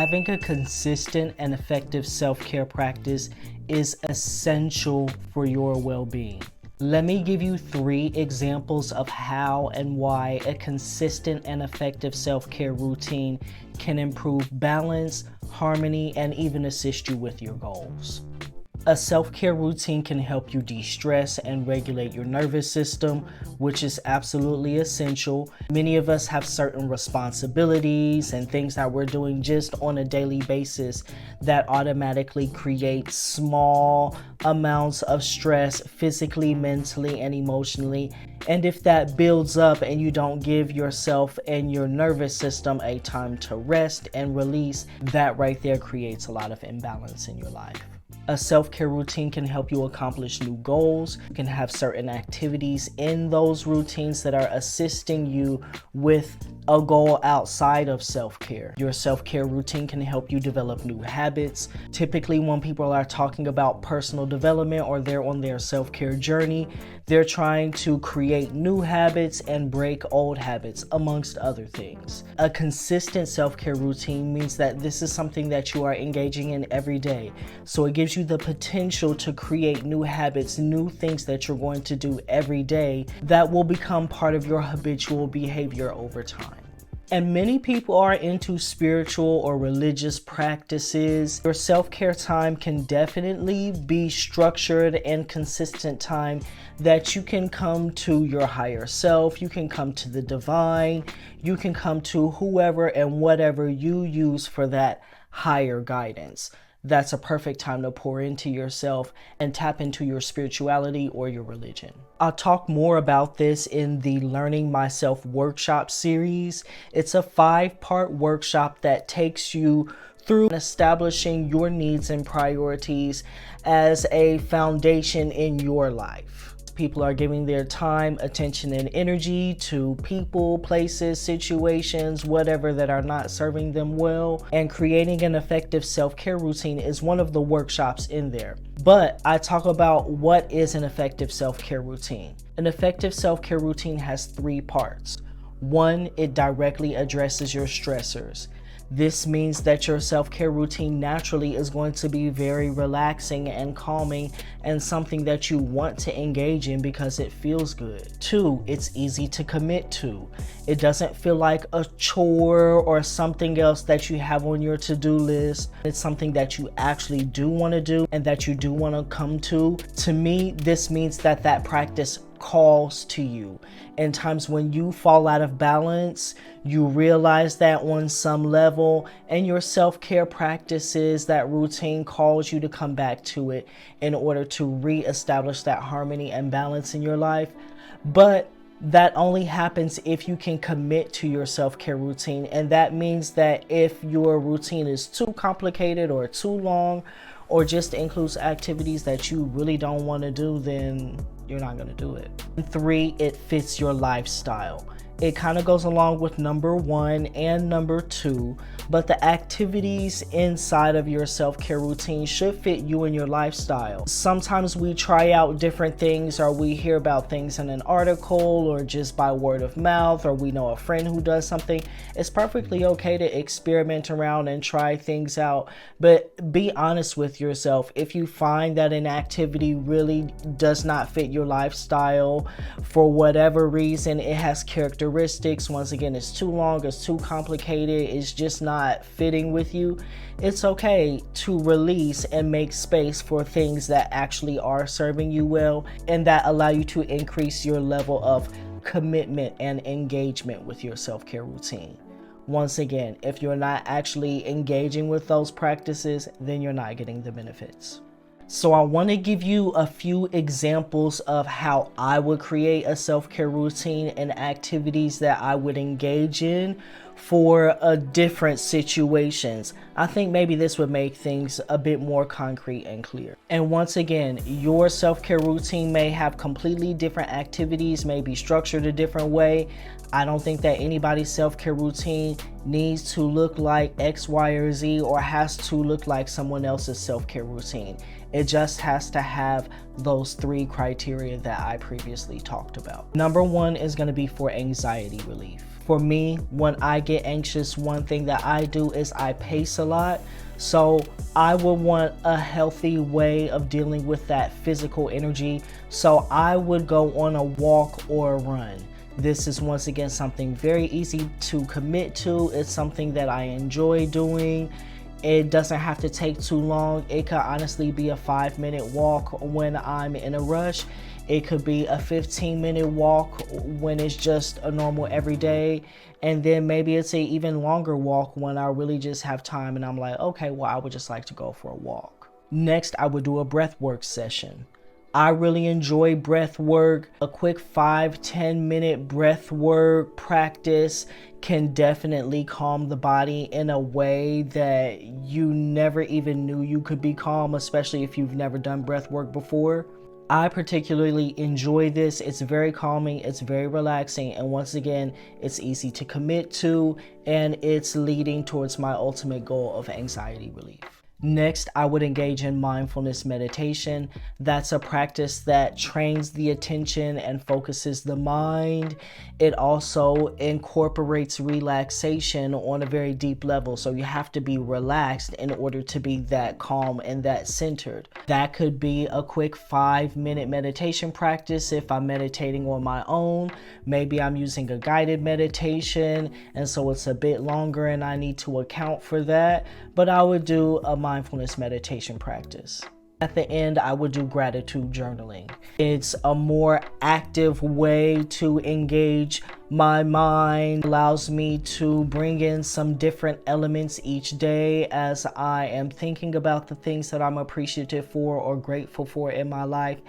Having a consistent and effective self-care practice is essential for your well-being. Let me give you 3 examples of how and why a consistent and effective self-care routine can improve balance, harmony, and even assist you with your goals. A self-care routine can help you de-stress and regulate your nervous system, which is absolutely essential. Many of us have certain responsibilities and things that we're doing just on a daily basis that automatically create small amounts of stress physically, mentally, and emotionally. And if that builds up and you don't give yourself and your nervous system a time to rest and release, that right there creates a lot of imbalance in your life. A self-care routine can help you accomplish new goals. You can have certain activities in those routines that are assisting you with a goal outside of self-care. Your self-care routine can help you develop new habits. Typically, when people are talking about personal development or they're on their self-care journey, they're trying to create new habits and break old habits, amongst other things. A consistent self-care routine means that this is something that you are engaging in every day. So it gives you the potential to create new habits, new things that you're going to do every day that will become part of your habitual behavior over time. And many people are into spiritual or religious practices. Your self-care time can definitely be structured and consistent time that you can come to your higher self, you can come to the divine, you can come to whoever and whatever you use for that higher guidance. That's a perfect time to pour into yourself and tap into your spirituality or your religion. I'll talk more about this in the Learning Myself workshop series. It's a 5-part workshop that takes you through establishing your needs and priorities as a foundation in your life. People are giving their time, attention, and energy to people, places, situations, whatever that are not serving them well. And creating an effective self-care routine is one of the workshops in there. But I talk about what is an effective self-care routine. An effective self-care routine has 3 parts. 1, it directly addresses your stressors. This means that your self-care routine naturally is going to be very relaxing and calming and something that you want to engage in because it feels good. 2, it's easy to commit to. It doesn't feel like a chore or something else that you have on your to-do list. It's something that you actually do want to do and that you do want to come to. To me, this means that that practice calls to you. In times when you fall out of balance, you realize that on some level, and your self-care practices, that routine calls you to come back to it in order to re-establish that harmony and balance in your life. But that only happens if you can commit to your self-care routine. And that means that if your routine is too complicated or too long, or just includes activities that you really don't want to do, then you're not going to do it. 3, it fits your lifestyle. It kind of goes along with number 1 and number 2, but the activities inside of your self-care routine should fit you and your lifestyle. Sometimes we try out different things, or we hear about things in an article or just by word of mouth, or we know a friend who does something. It's perfectly okay to experiment around and try things out, but be honest with yourself. If you find that an activity really does not fit your lifestyle for whatever reason, it has characteristics, once again, it's too long, it's too complicated, it's just not fitting with you, it's okay to release and make space for things that actually are serving you well and that allow you to increase your level of commitment and engagement with your self-care routine. Once again, if you're not actually engaging with those practices, then you're not getting the benefits. So I want to give you a few examples of how I would create a self-care routine and activities that I would engage in for different situations. I think maybe this would make things a bit more concrete and clear. And once again, your self-care routine may have completely different activities, may be structured a different way. I don't think that anybody's self-care routine needs to look like X, Y, or Z, or has to look like someone else's self-care routine. It just has to have those 3 criteria that I previously talked about. Number 1 is going to be for anxiety relief. For me, when I get anxious, one thing that I do is I pace a lot. So I would want a healthy way of dealing with that physical energy. So I would go on a walk or a run. This is once again something very easy to commit to. It's something that I enjoy doing. It doesn't have to take too long. It could honestly be a 5-minute walk when I'm in a rush. It could be a 15-minute walk when it's just a normal everyday. And then maybe it's an even longer walk when I really just have time and I'm like, okay, well, I would just like to go for a walk. Next, I would do a breathwork session. I really enjoy breath work. A quick 5-10 minute breath work practice can definitely calm the body in a way that you never even knew you could be calm, especially if you've never done breath work before. I particularly enjoy this. It's very calming, it's very relaxing, and once again, it's easy to commit to, and it's leading towards my ultimate goal of anxiety relief. Next, I would engage in mindfulness meditation. That's a practice that trains the attention and focuses the mind. It also incorporates relaxation on a very deep level. So you have to be relaxed in order to be that calm and that centered. That could be a quick 5-minute meditation practice if I'm meditating on my own. Maybe I'm using a guided meditation, and so it's a bit longer and I need to account for that. But I would do a mindfulness meditation practice. At the end, I would do gratitude journaling. It's a more active way to engage my mind, allows me to bring in some different elements each day as I am thinking about the things that I'm appreciative for or grateful for in my life.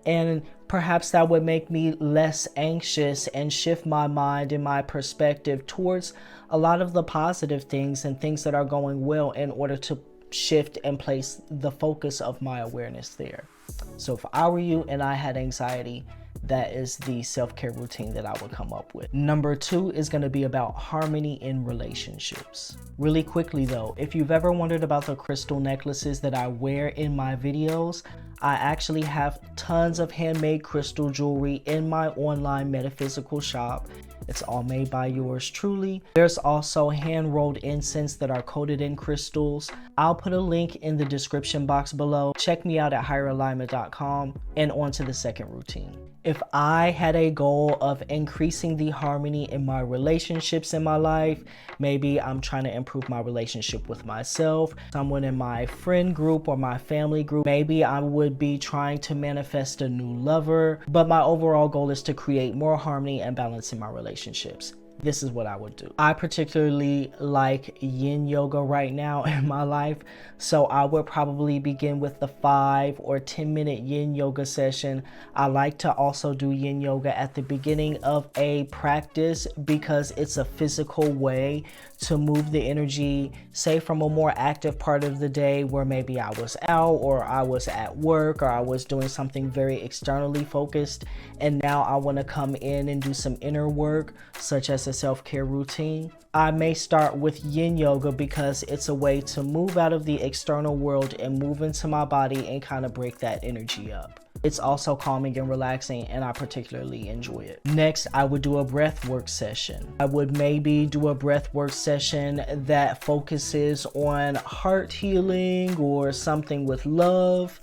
And perhaps that would make me less anxious and shift my mind and my perspective towards a lot of the positive things and things that are going well in order to shift and place the focus of my awareness there. So if I were you and I had anxiety, that is the self-care routine that I would come up with. Number 2 is going to be about harmony in relationships. Really quickly though, if you've ever wondered about the crystal necklaces that I wear in my videos, I actually have tons of handmade crystal jewelry in my online metaphysical shop. It's all made by yours truly. There's also hand-rolled incense that are coated in crystals. I'll put a link in the description box below. Check me out at HIYERAlignment.com. And on to the second routine. If I had a goal of increasing the harmony in my relationships in my life, maybe I'm trying to improve my relationship with myself, someone in my friend group or my family group, maybe I would be trying to manifest a new lover, but my overall goal is to create more harmony and balance in my relationships. This is what I would do. I particularly like yin yoga right now in my life, so I would probably begin with the 5 or 10 minute yin yoga session. I like to also do yin yoga at the beginning of a practice because it's a physical way to move the energy, say from a more active part of the day where maybe I was out or I was at work or I was doing something very externally focused, and now I want to come in and do some inner work such as a self-care routine. I may start with yin yoga because it's a way to move out of the external world and move into my body and kind of break that energy up. It's also calming and relaxing, and I particularly enjoy it. Next, I would do a breathwork session. I would maybe do a breathwork session that focuses on heart healing or something with love.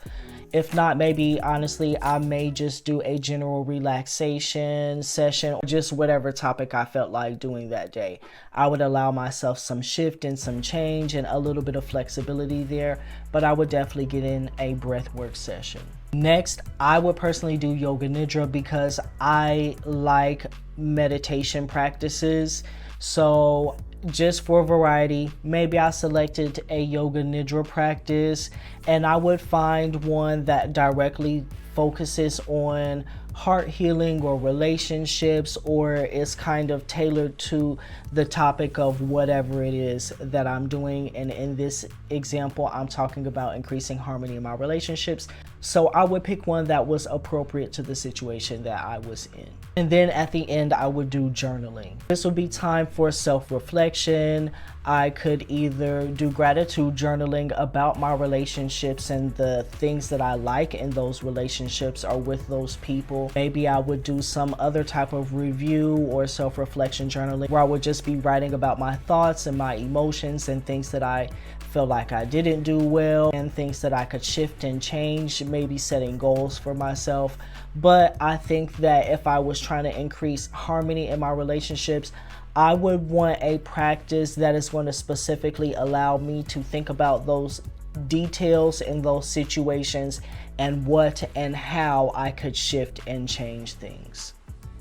If not, maybe honestly, I may just do a general relaxation session or just whatever topic I felt like doing that day. I would allow myself some shift and some change and a little bit of flexibility there, but I would definitely get in a breathwork session. Next, I would personally do yoga nidra because I like meditation practices. So just for variety, maybe I selected a yoga nidra practice, and I would find one that directly focuses on heart healing or relationships, or is kind of tailored to the topic of whatever it is that I'm doing. And in this example, I'm talking about increasing harmony in my relationships. So I would pick one that was appropriate to the situation that I was in. And then at the end, I would do journaling. This would be time for self-reflection. I could either do gratitude journaling about my relationships and the things that I like in those relationships or with those people. Maybe I would do some other type of review or self-reflection journaling where I would just be writing about my thoughts and my emotions and things that I feel like I didn't do well and things that I could shift and change, maybe setting goals for myself. But I think that if I was trying to increase harmony in my relationships, I would want a practice that is going to specifically allow me to think about those details in those situations and what and how I could shift and change things.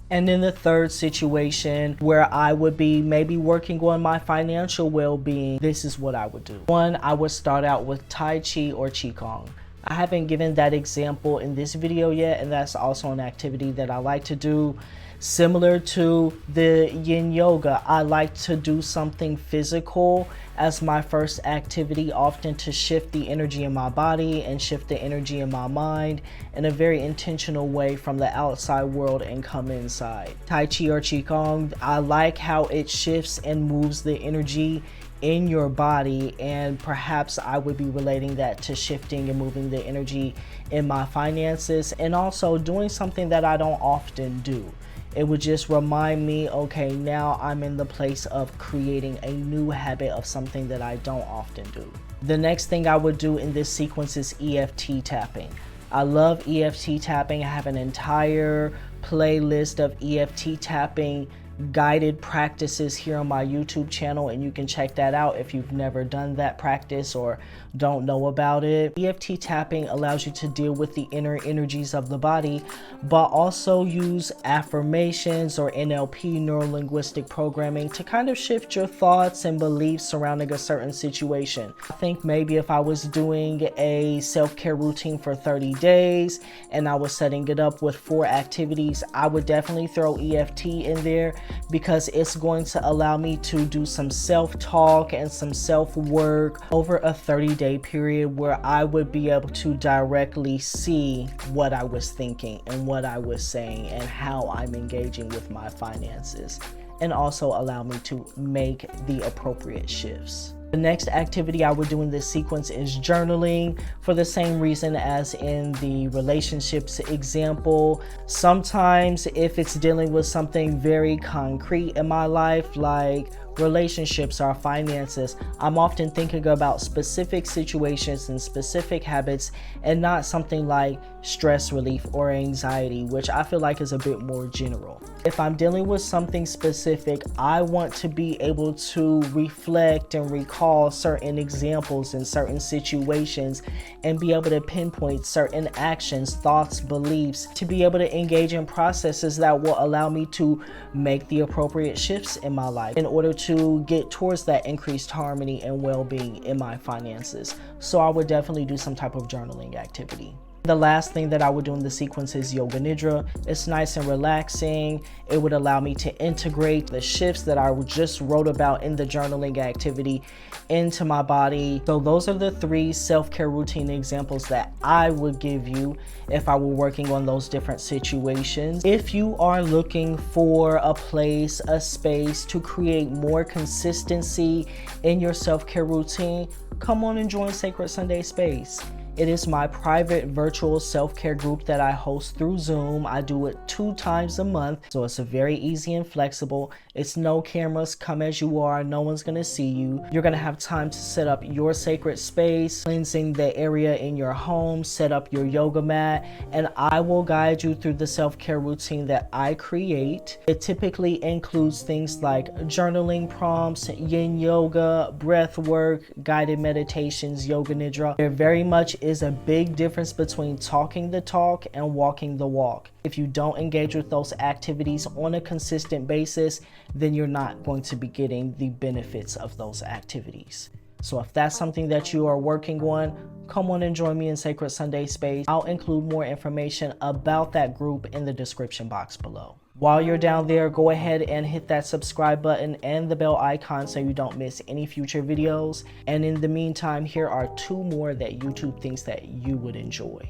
And then the third situation where I would be maybe working on my financial well-being, this is what I would do. One, I would start out with Tai Chi or Qigong. I haven't given that example in this video yet, and that's also an activity that I like to do. Similar to the yin yoga, I like to do something physical as my first activity, often to shift the energy in my body and shift the energy in my mind in a very intentional way from the outside world and come inside. Tai Chi or Qigong, I like how it shifts and moves the energy in your body, and perhaps I would be relating that to shifting and moving the energy in my finances, and also doing something that I don't often do. It would just remind me, okay, now I'm in the place of creating a new habit of something that I don't often do. The next thing I would do in this sequence is EFT tapping. I love EFT tapping. I have an entire playlist of EFT tapping guided practices here on my YouTube channel, and you can check that out if you've never done that practice or don't know about it. EFT tapping allows you to deal with the inner energies of the body, but also use affirmations or NLP, neuro-linguistic programming, to kind of shift your thoughts and beliefs surrounding a certain situation. I think maybe if I was doing a self-care routine for 30 days and I was setting it up with 4 activities, I would definitely throw EFT in there, because it's going to allow me to do some self-talk and some self-work over a 30-day period where I would be able to directly see what I was thinking and what I was saying and how I'm engaging with my finances, and also allow me to make the appropriate shifts. The next activity I would do in this sequence is journaling, for the same reason as in the relationships example. Sometimes if it's dealing with something very concrete in my life, like relationships or finances, I'm often thinking about specific situations and specific habits, and not something like stress relief or anxiety, which I feel like is a bit more general. If I'm dealing with something specific, I want to be able to reflect and recall certain examples in certain situations and be able to pinpoint certain actions, thoughts, beliefs, to be able to engage in processes that will allow me to make the appropriate shifts in my life in order to get towards that increased harmony and well-being in my finances. So I would definitely do some type of journaling activity. The last thing that I would do in the sequence is Yoga Nidra. It's nice and relaxing. It would allow me to integrate the shifts that I just wrote about in the journaling activity into my body. So those are the 3 self-care routine examples that I would give you if I were working on those different situations. If you are looking for a place, a space to create more consistency in your self-care routine, come on and join Sacred Sunday Space. It is my private virtual self-care group that I host through Zoom. I do it 2 times a month, so it's a very easy and flexible. It's no cameras, come as you are, no one's gonna see you. You're gonna have time to set up your sacred space, cleansing the area in your home, set up your yoga mat, and I will guide you through the self-care routine that I create. It typically includes things like journaling prompts, yin yoga, breath work, guided meditations, yoga nidra. There very much is a big difference between talking the talk and walking the walk. If you don't engage with those activities on a consistent basis, then you're not going to be getting the benefits of those activities. So if that's something that you are working on, come on and join me in Sacred Sunday Space. I'll include more information about that group in the description box below. While you're down there, go ahead and hit that subscribe button and the bell icon so you don't miss any future videos. And in the meantime, here are 2 more that YouTube thinks that you would enjoy.